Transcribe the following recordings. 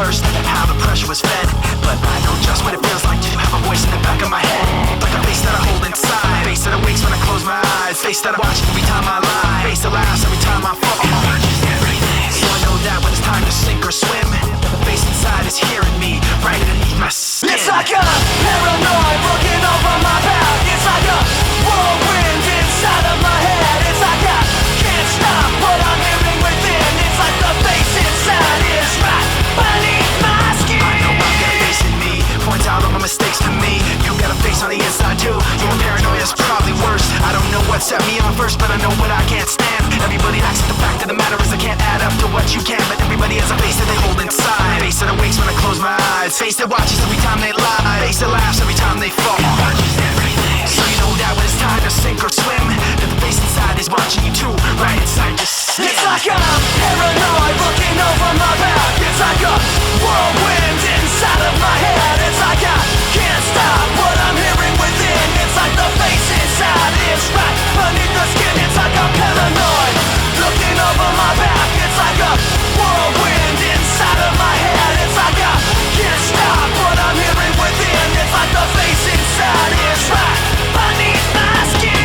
first, how the pressure was fed. But I know just what it feels like to have a voice in the back of my head, like a face that I hold inside, face that awakes when I close my eyes, face that I watch every time I lie, face that laughs every time I fall. It watches everything. So I know that when it's time to sink or swim, the face inside is hearing me right underneath my skin. It's like a paranoid looking over my back. It's like a whirlwind inside of my head. It's like I can't stop what I'm hearing within. It's like the face inside is right beneath my skin. I know I've got a face in me, points out all my mistakes to me. You got a face on the inside too. Your paranoia is probably worse. I don't know what set me on first, but I know what I can't stand. Everybody acts, the fact of the matter is I can't add up to what you can. But everybody has a face that they hold inside, face that awakes when I close my eyes, face that watches every time they lie, face that laughs every time they fall. It watches everything. So you know that when it's time to sink or swim, that the face inside is watching you too, right inside your skin. It's like I'm paranoid looking over my back. It's like a whirlwind inside of my head. It's like I can't stop what I'm hearing within. It's like the face inside is right beneath the skin. It's like I'm paranoid looking over my back. It's like a whirlwind inside of my head. It's like I can't stop what I'm hearing within. It's like the face inside is right beneath my skin.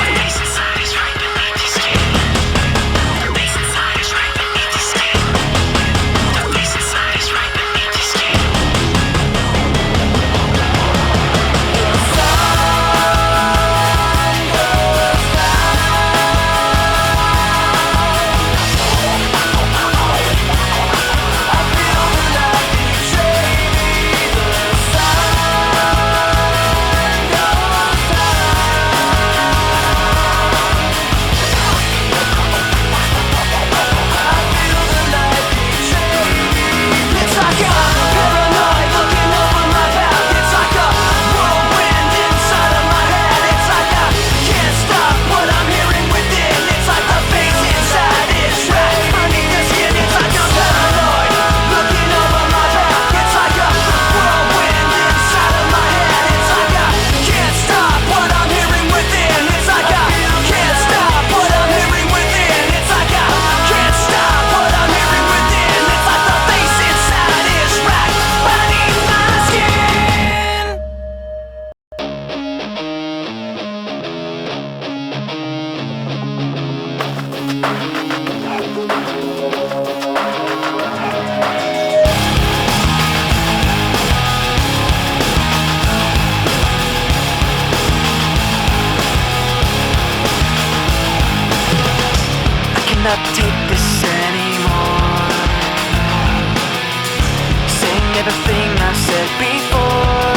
The face inside is right beneath your skin. The face inside is right beneath your skin. The face inside is right beneath your skin. The sun goes down. I feel the light betray me. The sun goes down. It's like I'm paranoid looking over my back. It's like a whirlwind inside of my head. It's like I can't stop what I'm hearing within. It's like the face inside is right beneath the skin. It's like I'm paranoid looking over my back. It's like a whirlwind inside of my head. It's like I can't stop what I'm hearing within. It's like I can't stop what I'm hearing within. It's like I can't stop what I'm hearing within. It's like the face inside is right beneath my skin. I cannot take this anymore, saying everything I've said before.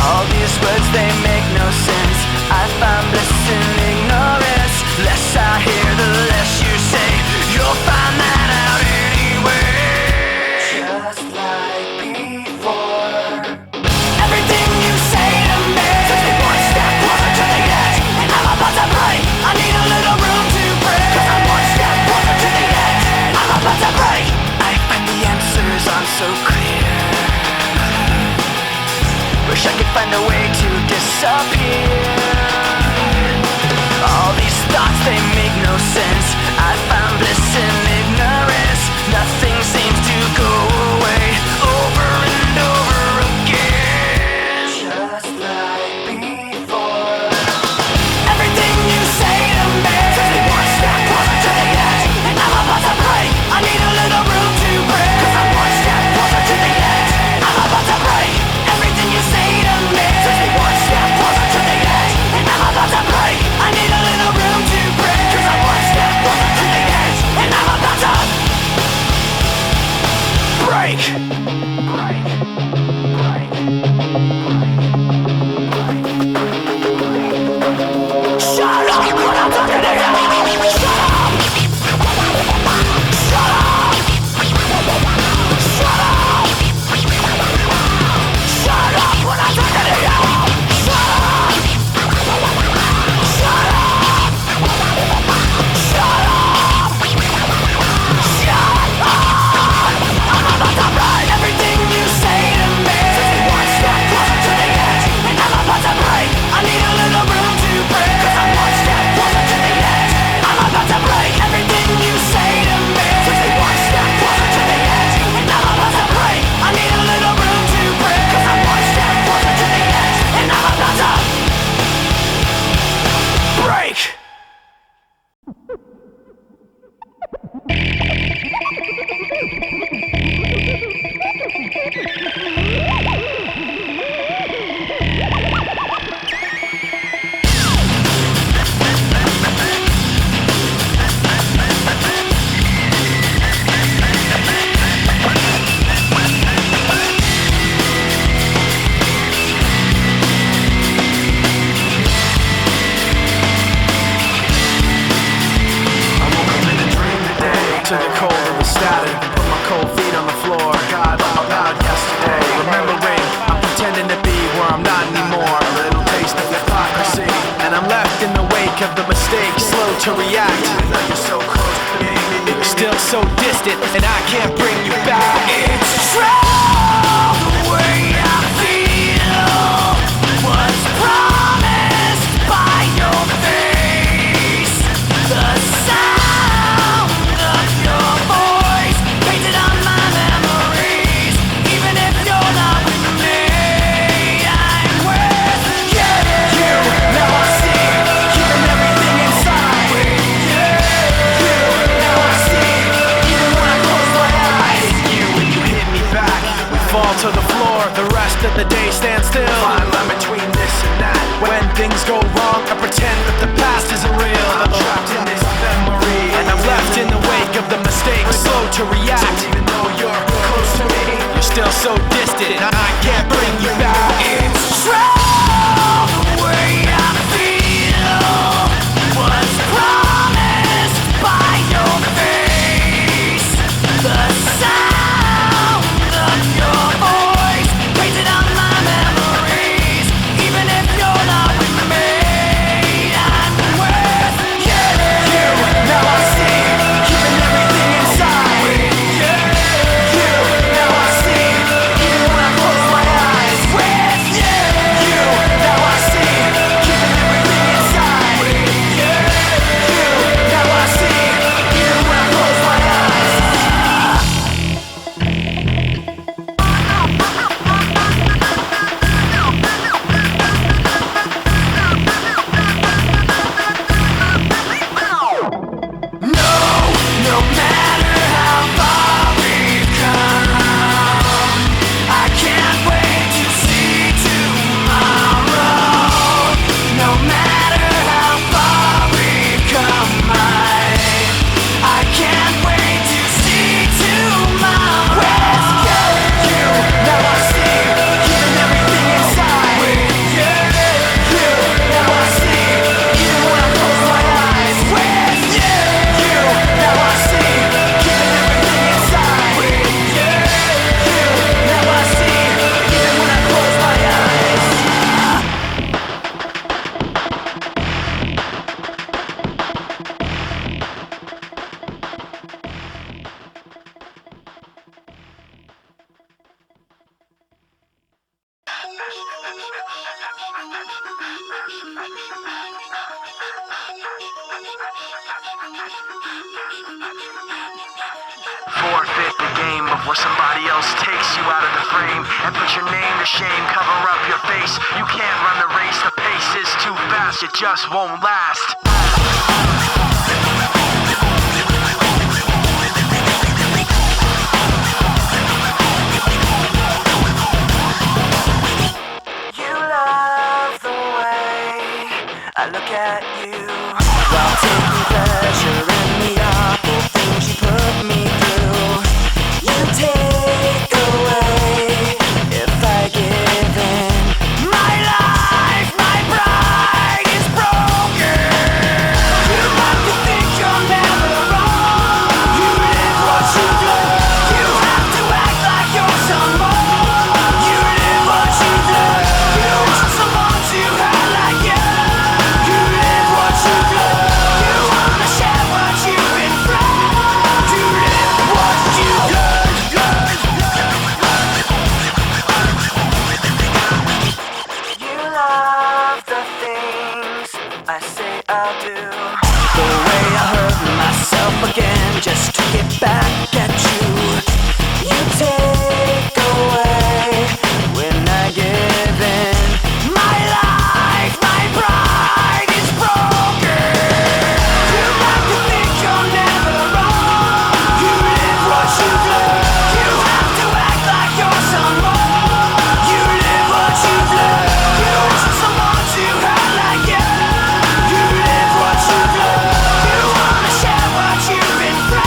All these words, they make no sense. I find bliss in ignorance. Less I hear, the less you say. You'll find that out anyway. Just like before. Everything you say to me takes me one step closer to the edge, and I'm about to break. I need a little room to breathe, 'cause I'm one step closer to the edge. I'm about to break. I find the answers aren't so clear. Wish I could find a way to disappear. All these thoughts, they make no sense. I found bliss in ignorance. Nothing seems to go away. Over and over again. Just like before. Everything you say to me takes me one step closer to the edge, and I'm about to break. I need a little room to breathe, 'cause I'm one step closer to the edge. I'm about to break. Everything you say to me takes me one step closer to the edge, and I'm about to break. I need a little room to breathe, 'cause I'm one step closer to the edge, and I'm about to break. Shut up when I'm talking to you. Shut up. Shut up. Shut up. Shut up when I'm talking to you. Shut up. Shut up. Shut up. Shut up. I'm about to write everything you say to me. Takes me one step closer to the it, and I can't bring you back. It's true, the way I feel was promised by your face. The sound of your voice painted on my memories. Even if you're not with me, I'm with you. Now I see, keeping everything inside. You, now I see, even when I close my eyes. It's you when you hit me back. We fall to the floor, the rest of the day stands still. Fine line between this and that. When things go wrong, I pretend that the past isn't real. I'm trapped in this memory, and I'm left in the wake of the mistakes, slow to react. Even though you're close to me, you're still so distant, I can't bring you back. It's true, the way I feel was promised by your face. The sound of your voice painted on my memories. Even if you're not with me, I'm with you. Now I see, keeping everything inside. You, now I see, even when I close my eyes. With you. Now I see, keeping everything inside. Now I see, even when I close my eyes. 'No matter how far we've come, I can't wait to see tomorrow. No matter how far we've come, I can't wait to see tomorrow. With you, Now I see, keeping everything inside. Now I see, even when I close my eyes. with you. Now I see, keeping everything inside. Now I see, even when I close my eyes. Forfeit the game before somebody else takes you out of the frame and put your name to shame, cover up your face. You can't run the race, the pace is too fast, it just won't last. You love the way I look at you while taking pleasure in the awful things you put me through. You take away if I give in. My life, my pride is broken. You like to think you're never wrong. You live what you do. You have to act like you're someone. You live what you do. You want someone to have like you. You live what you do. You wanna share what you've been through. You live what you do. You love the things I say I'll do. The way I hurt myself again just to get back at you. You take away when I give in. My life, my pride is broken. You like to think you're never wrong. You live what you do. You have to act like you're someone. You live what you do. You want someone to have like you. You live what you do. You wanna share what you've been through.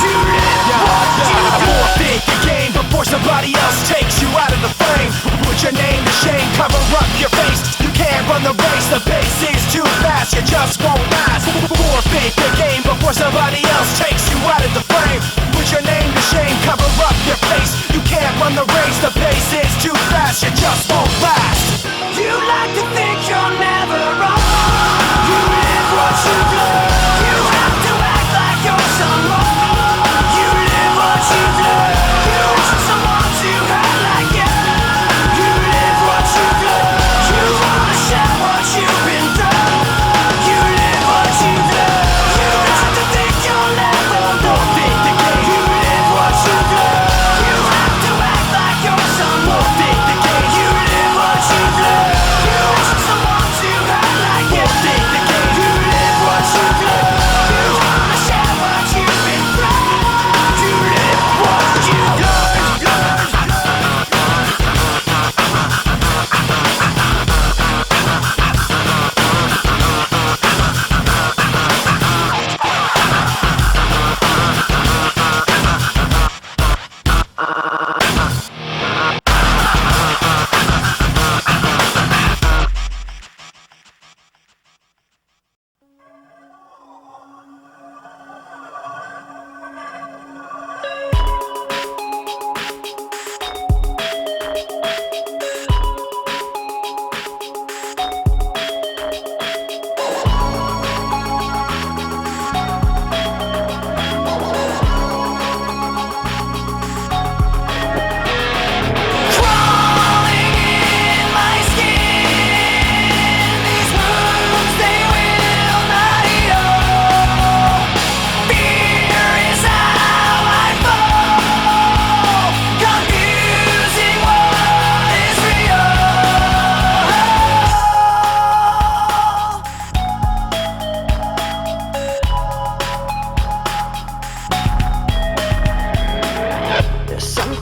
You live what you do. Forfeit the game before somebody else takes you out of the frame. Put your name to shame, cover up your face. You can't run the race, the pace is too fast, you just won't last. Forfeit the game before somebody else takes you out of the frame. Put your name to shame, cover up your face. You can't run the race, the pace is too fast, you just won't last. You like to think you're never wrong. You live what you do. You have to act like you're someone. You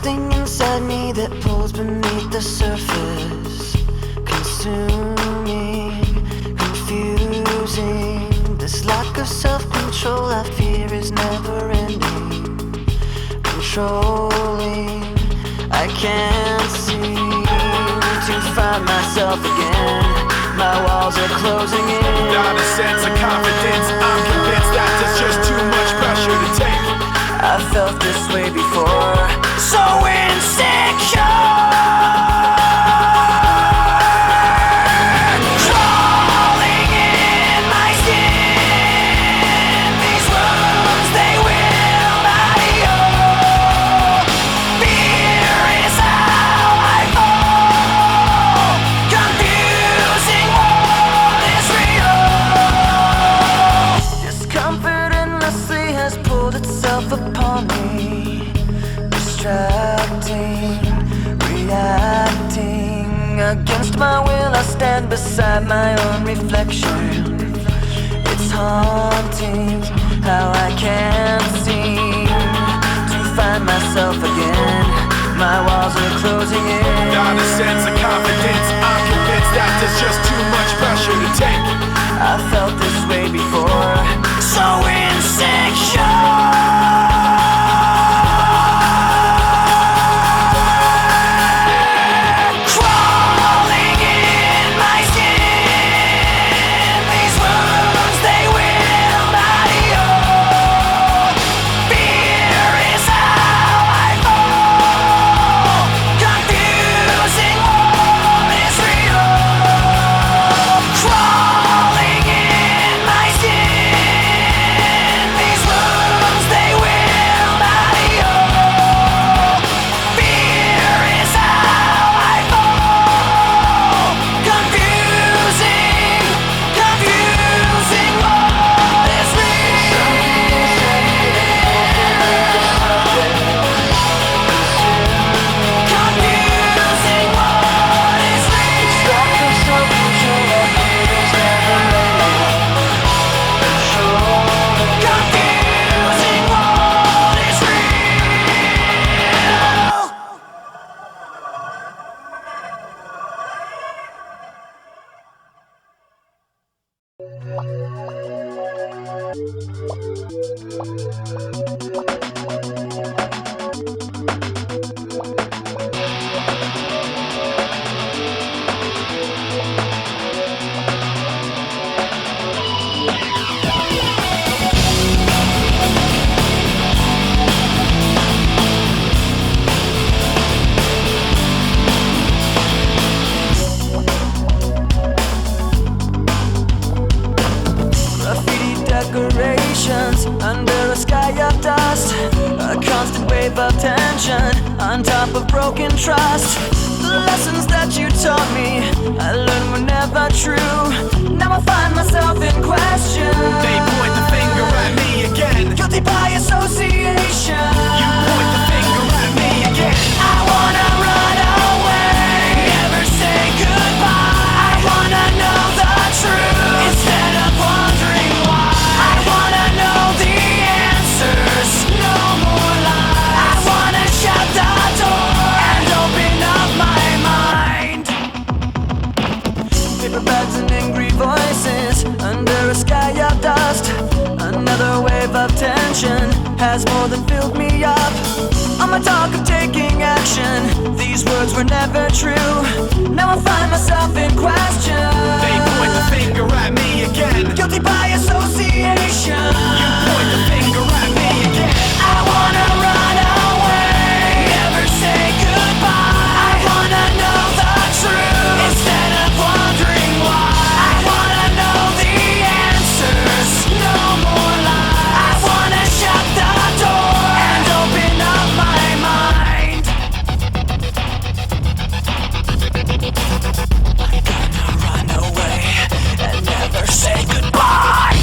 something inside me that pulls beneath the surface, consuming, confusing. This lack of self-control I fear is never ending, controlling. I can't seem to find myself again. My walls are closing in. Not a sense of confidence. I'm convinced that there's just too much pressure to take. I felt this way before, so insecure. Crawling in my skin, these wounds they will not heal. Fear is how I fall, confusing what is real. Discomfort endlessly has pulled itself upon me, distracting, reacting. Against my will I stand beside my own reflection. It's haunting how I can't seem to find myself again. My walls are closing in. Not a sense of confidence. I'm convinced that there's just too much pressure to take. I felt this way before, so insecure. Decorations under a sky of dust, a constant wave of tension on top of broken trust. The lessons that you taught me, I learned were never true. Now I find myself in question. They point the finger at me again. Guilty by association. You point the finger at me again. I wanna run away, never say goodbye. I wanna know the truth instead of wondering why. I wanna know the answers, no more lies. I wanna shut the door and open up my mind. Paper bags and angry voices under a sky of dust. Another wave of tension has more than filled me up. On my talk of taking action, these words were never true. Now I find myself in question. They point the finger at me again. Guilty by association. You point the finger at me again. I wanna run away, never say goodbye. I wanna know the truth instead of wondering why. I wanna know the answers, no more lies. I wanna shut the door and open up my mind. I'm gonna run away and never say goodbye.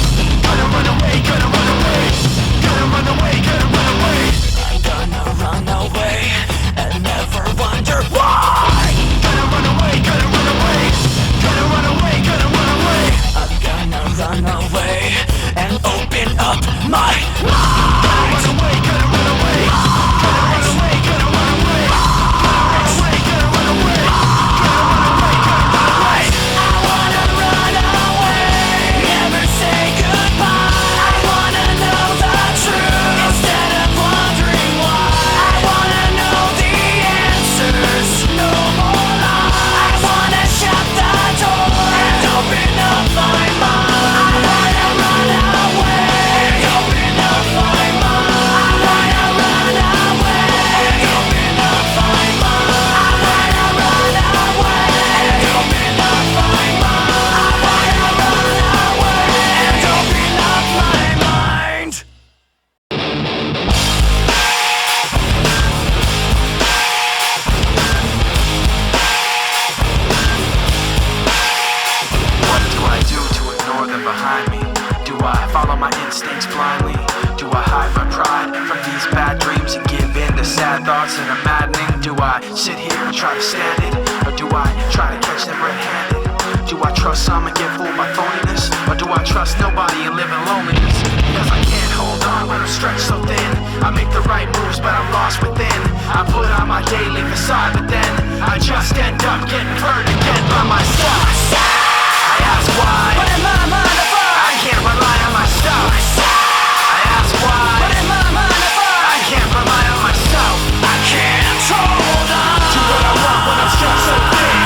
I sit here and try to stand it? Or do I try to catch them red-handed? Do I trust some and get fooled by phoniness? Or do I trust nobody and live in loneliness? Cause I can't hold on when I'm stretched so thin. I make the right moves but I'm lost within. I put on my daily facade but then I just end up getting hurt again by myself. I ask why, But in my mind I find I can't rely on myself. I ask why, But in my mind I find I can't rely on myself. I can't hold on Do what I want when I'm stretched so thin.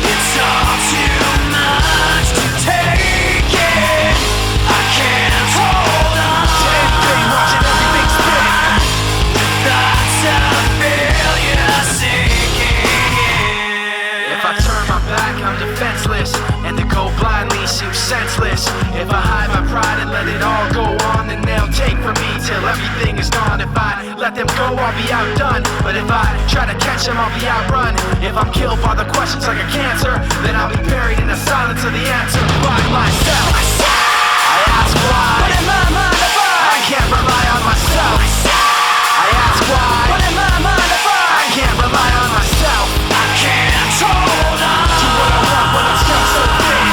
It's all too much to take it. I can't hold on Everything, watching everything spin. Thoughts of failure sinking in. If I turn my back, I'm defenseless, and to go blindly seems senseless. If I hide my pride and let it all go on, then they'll take from me till everything is gone. If I let them go, I'll be outdone. But if I try to catch them, I'll be outrun. If I'm killed by the questions like a cancer, then I'll be buried in the silence of the answer by myself. I ask why, But in my mind I I find can't rely on myself. I ask why, But in my mind I I find can't rely on myself. I can't hold on Do what I want when I'm stretched so thin.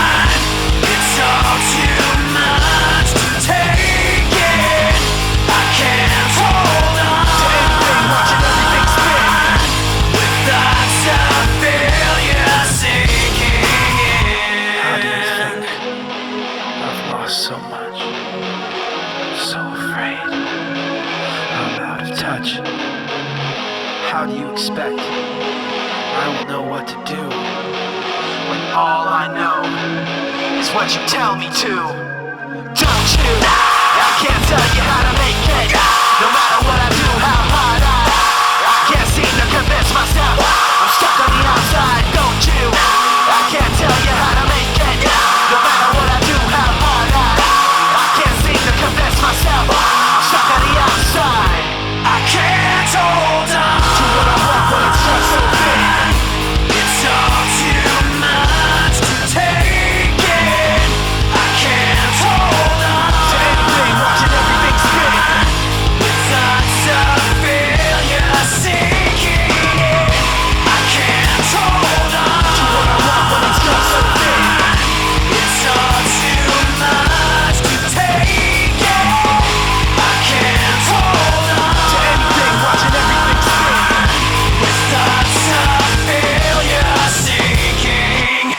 It's all too much to take it. I can't hold on Everything, watching everything spin. with thoughts of failure sinking How do you in. think? I've lost so much. So afraid. I'm out of touch. How do you expect I will know what to do when all I know is what you tell me to? Don't you? I can't tell you how to make it. No matter what I do, how hard I can't seem to convince myself. I'm stuck on the outside, don't you? I can't tell you how to make it. No matter what I do, how hard I can't seem to convince myself. I'm stuck on the outside. I can't hold on. Do what I want when it's just so thin. It's all too much to take it. I can't hold on To anything, watching everything spin. with thoughts of failure sinking in. I can't hold on. Do what I want when it's just so thin. It's all too much to take it. I can't hold on To anything, watching everything spin. with thoughts of failure sinking.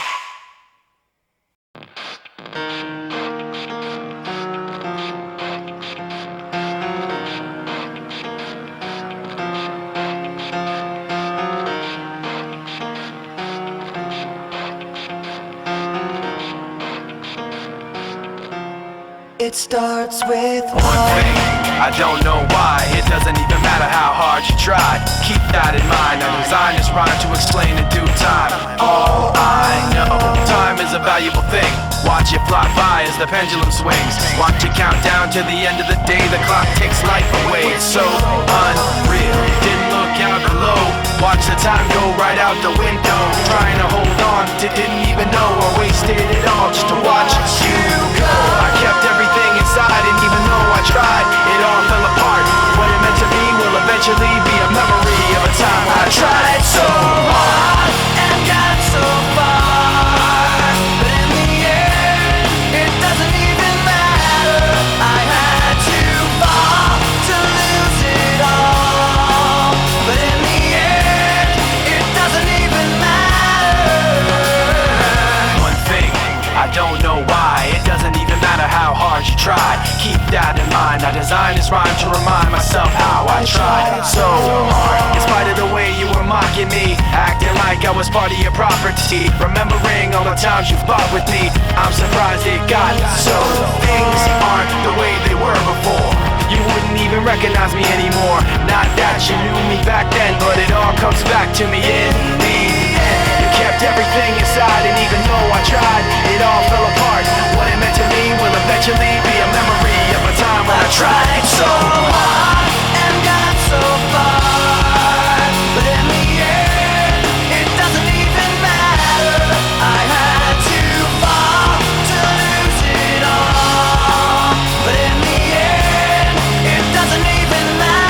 It starts with One thing, I don't know why. It doesn't even matter how hard you try. Keep that in mind. I designed this rhyme to explain in due time. All I know, time is a valuable thing. Watch it fly by as the pendulum swings. Watch it count down to the end of the day. The clock takes life away. It's so unreal. Didn't look out below. Watch the time go right out the window. Trying to hold on, didn't even know I wasted it all just to watch you go. I kept everything inside, and even though I tried, it all fell apart. What it meant to me will eventually be a memory of a time when I tried so hard and got so far, but in the end, it doesn't even matter. I had to fall to lose it all, but in the end, it doesn't even matter. One thing, I don't know why. It doesn't even matter how hard you try. Keep that in mind. I designed this rhyme to remind myself how I tried so hard. In spite of the way you were mocking me, acting like I was part of your property, remembering all the times you fought with me, I'm surprised it got so. Things aren't the way they were before. You wouldn't even recognize me anymore. Not that you knew me back then, but it all comes back to me in the end. You kept everything inside, and even though I tried, it all fell apart. What it meant to me will eventually be a memory of a time when I tried so hard And got so far, but in the end, it doesn't even matter. I had to fall to lose it all, but in the end, it doesn't even matter.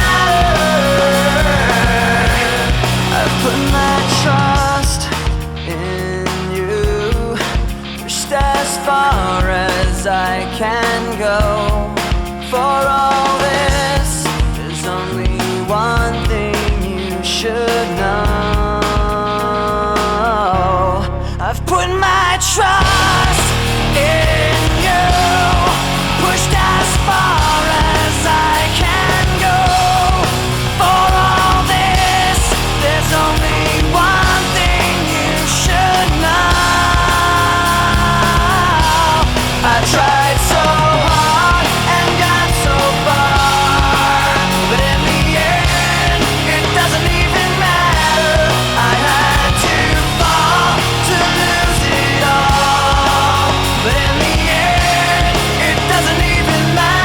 go. For all this, there's only one thing you should know. I've put my trust in you, pushed as far as I can go. For all this, there's only one thing you should know. I tried so hard and got so far, but in the end, it doesn't even matter. I had to fall to lose it all, but in the end, it doesn't even matter.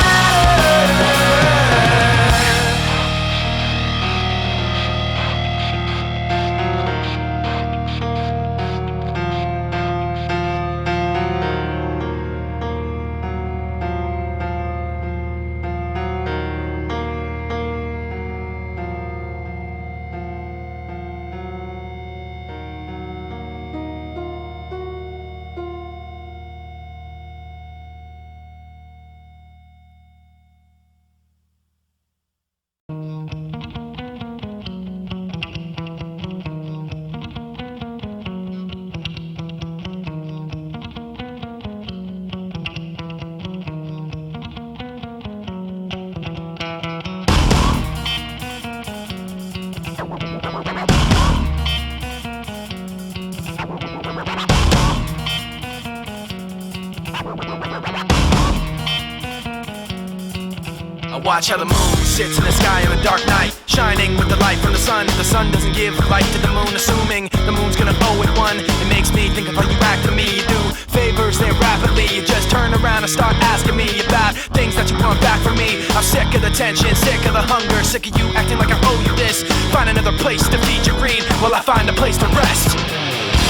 I watch how the moon sits in the sky on a dark night, shining with the light from the sun. The sun doesn't give light to the moon, assuming the moon's gonna owe it one. It makes me think of how you act to me. You do favors there rapidly, you just turn around and start asking me about things that you want back from me. I'm sick of the tension, sick of the hunger, sick of you acting like I owe you this. Find another place to feed your greed while I find a place to rest.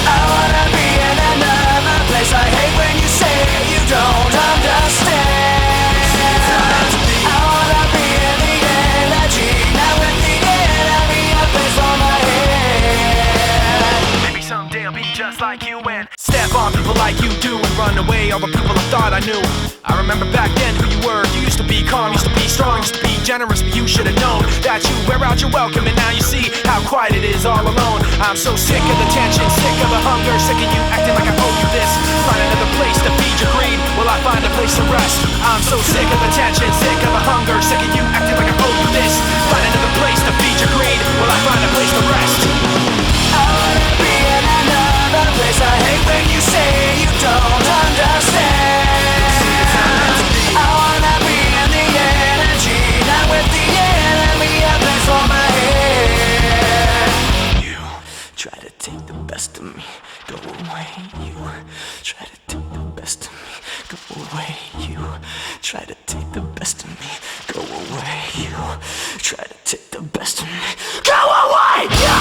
I wanna be in another place. I hate when you say you don't understand. I wanna be in the energy, not with the enemy, a place on my head. Maybe someday I'll be just like you and step on people like you do and run away all the people I thought I knew. I remember back then who you were. You used to be calm, used to be strong, used to be generous, but you should have known that you wear out your welcome, and now you see how quiet it is all alone. I'm so sick of the tension, sick of the hunger, sick of you acting like I owe you this. Find another place to feed your greed while I find a place to rest. I'm so sick of the tension, sick of the hunger, sick of you acting like I owe you this. Find another place to feed your greed while I find a place to rest. I wanna be in another place. I hate when you say you don't understand. I wanna be in the energy, not with the enemy, a place for my head. You try to take the best of me, go away. You try to take the best of me, go away. You try to take the best of me, go away. You try to take the best of me, go away. You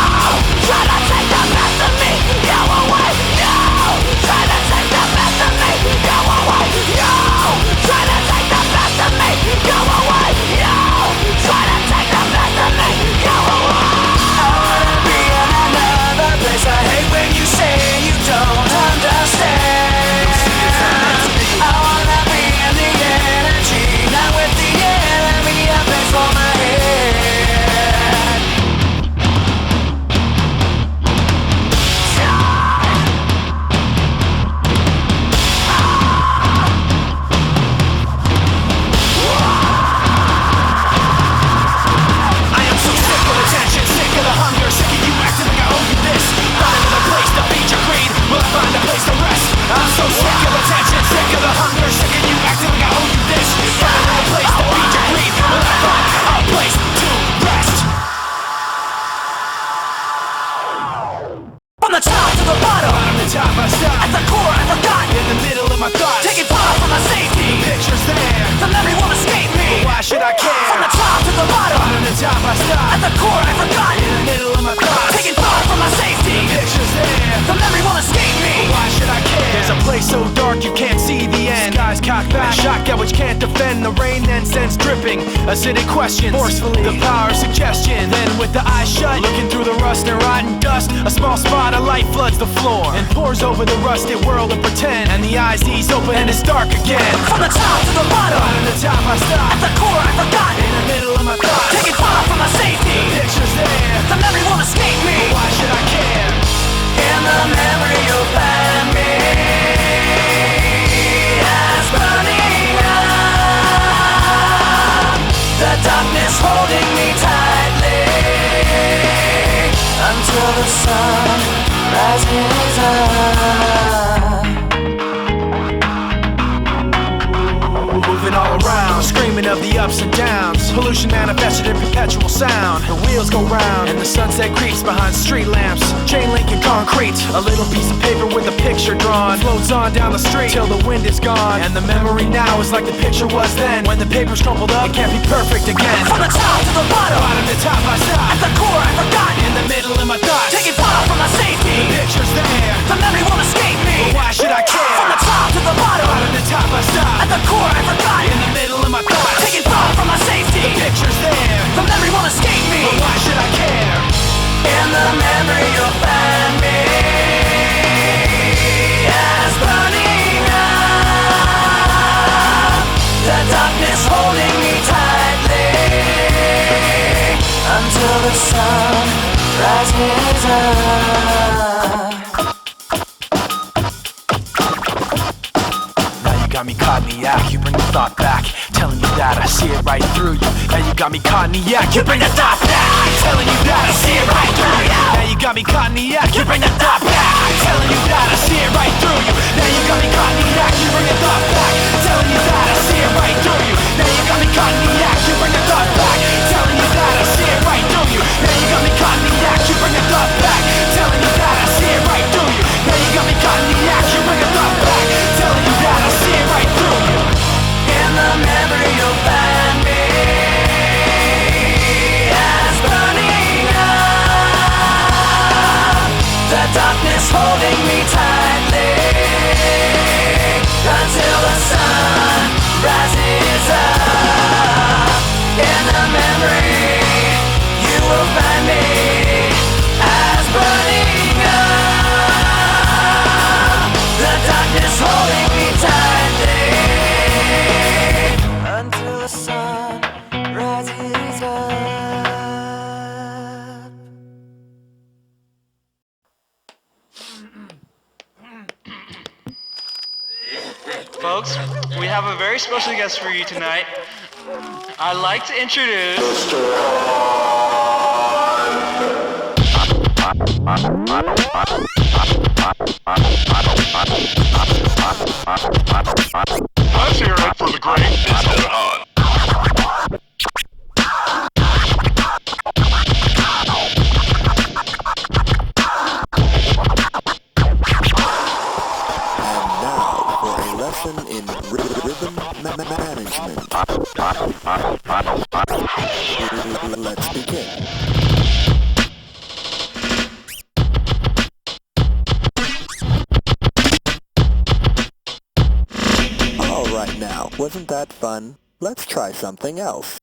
try to take the best of me, go away. You try to take the best of me, go away. You try to take the best of me, go away. You try to take the best of me, go away. I wanna be in another place. I hate when you say you don't understand. I wanna be in the energy, not with the enemy, a place for my head. I am so sick of the tension, sick of the hunger, sick of you acting like I owe you this. Find another place to feed your greed, will I find a place to rest? I'm so sick of the tension, sick of the hunger, sick of you acting like I owe you this. Find another place to feed your greed, will I find a place to rest? From the top to the bottom, Bottom to top I stop, at the core I forgot. in the middle of my thoughts. Taking far from my safety, Pictures there, the memory won't escape me. why should I care? From the top to the bottom, Bottom to top I stop, at the core I forgot. in the middle of my thoughts. Taking far from my safety, Pictures there, the memory won't escape me. why should I care? There's a place so dark you can't see the end. Skies cocked back, shotgun which can't defend. The rain then sends dripping, acidic questions, forcefully the power of suggestion. Then with the eyes shut, looking through the rust and rotten dust A small spot of light floods the floor and pours over the rusted world of pretend. And the eyes ease open and it's dark again. From the top to the bottom, At the top I stop, at the core I forgot. in the middle of my thoughts. Taking far from my safety, The picture's there, the memory won't escape me. but why should I care? In the memory you'll find me as burning up. The darkness holding me tightly until the sun rises up. Moving all around, screaming of the ups and downs. Pollution manifested in perpetual sound. The wheels go round, and the sunset creeps behind street lamps. Chain link and concrete, a little piece of paper with a picture drawn. Floats on down the street till the wind is gone. And the memory now is like the picture was then. When the paper's crumpled up, it can't be perfect again. From the top to the bottom, Bottom to top I stop, at the core I forgot. in the middle of my thoughts. Taking far from my The safety, picture's there, the memory won't escape me. but why should I care? From the top to the bottom, Bottom to top I stop, at the core I forgot. in the middle of my thoughts. Taking far from my safety, The picture's there, the memory won't escape me. but why should I care? In the memory you'll find me as burning up. The darkness holding me tightly until the sun rises up. Now you got me caught in the act, you bring the thought back, telling you that I see it right through you. Now you got me caught in the act, you bring the thought back, telling you that I see it right through you. Now you got me caught in the act, you bring the thought back, telling you that I see it right through you. Now you got me caught in the act, you bring the thought back, telling you that I see it right through you. Now you got me caught in the act, you bring the thought back, telling you that I see it right through you. Now you got me caught in the act, you bring the thought back, telling you that I see it right through you. Now you got me caught in the act, you bring the thought back, telling you that I see it right through you. In the memory you'll find me as burning up. The darkness holding me tightly until the sun rises up. In the memory you will find me as burning up. The darkness holding me tightly until the sun rises up. Folks, we have a very special guest for you tonight. I'd like to introduce Let's hear it for the great Mr. Hunt. And now for a lesson in rhythm management. Let's begin. All right now, wasn't that fun? Let's try something else.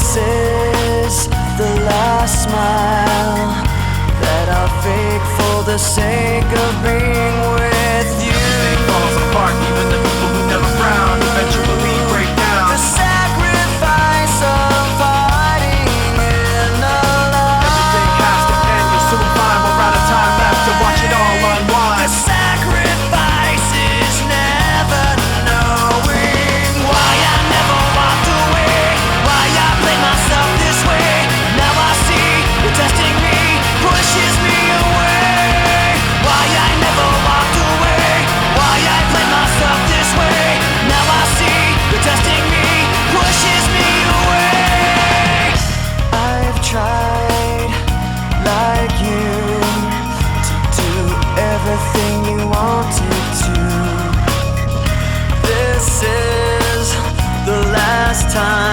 This is the last smile that I'll fake for the sake of being with you. Everything falls apart, even the people who never frown eventually break down. The sacrifice of fighting in the light. Everything has to end, you'll soon find we're out of time left to watch it all unwind. The sacrifice is never knowing why I never walked away, why I played myself this way. Now I see you're testing me, pushes me away. Why I never walked away, why I played myself this way. Now I see you're testing me, pushes me away. I've tried like you to do everything you wanted to. This is the last time